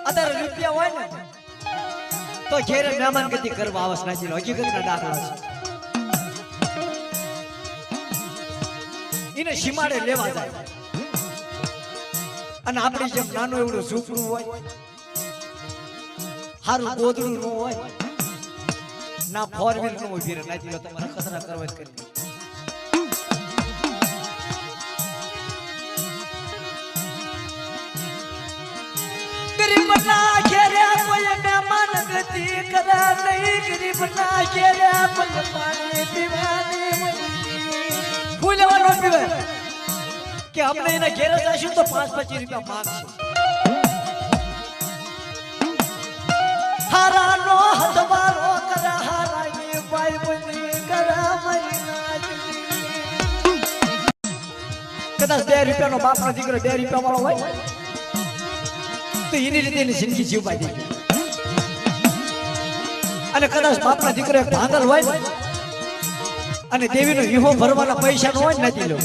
અત્યારે રૂપિયા હોય ને તો ઘેરે મહેમાન ગતિ કરવા આવસ નાખી હકીકતના દાખલા છે એને સીમાડે લેવા જાય અને આપણી જેમ નાનું એવડું ઝૂંપડું હોય હારું ગોદડું ન હોય ના ફોર વ્હીલ નો ઉભી રહે નાખી લો તમારા ખતરા કરવા જ કરી ગરીબના ઘેરે કોઈ મહેમાન ગતિ કરે નહીં ગરીબના ઘેરે કોઈ પાણી પીવાની ફૂલવાનો પીવે કે આપણે એના ઘેરે જઈશું તો 5-25 રૂપિયા માંગશે હારાનો હદવારો કરે હારાની ભાઈ બની કરે મરી નાજની કદાચ 2 રૂપિયાનો બાપનો દીકરો 2 રૂપિયા વાળો હોય તો એની રીતે એની જિંદગી જીવવા દે અને કદાચ બાપના દીકરો એક ભાંગલ હોય અને દેવીનો ઈહો ભરવાના પૈસા નો હોય નથી લો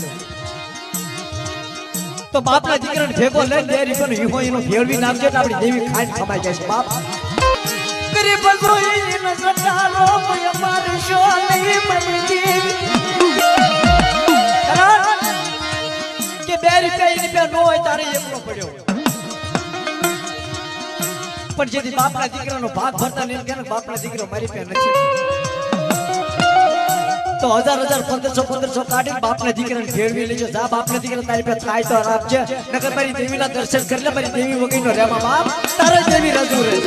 તો બાપના દીકરાને ભેગો લઈને 2 રૂપિયાનો ઈહો એનો ભેળવી નાખજે એટલે આપણી દેવી ખાઈને ખમાઈ જાય છે બાપ ગરીબ ગોઈ નજર ડાલો કોઈ મારી શો નહીં મરી દેવી કે 2 રૂપિયા નો હોય તારે એકલો પડ્યો પણ જેથી બાપના દીકરાનો ભાગ ભરતા નહીં કે બાપના દીકરો મારી પાસે નથી તો 1000-1500 કાઢી બાપના દીકરાને ફેરવી લેજો જા બાપના દીકરા તારી પાસે થાય તો આપજે નકર મારી દેવીના દર્શન કરી લે મારી દેવી વગીનો રેમાં બાપ તારે દેવી રજૂ રહે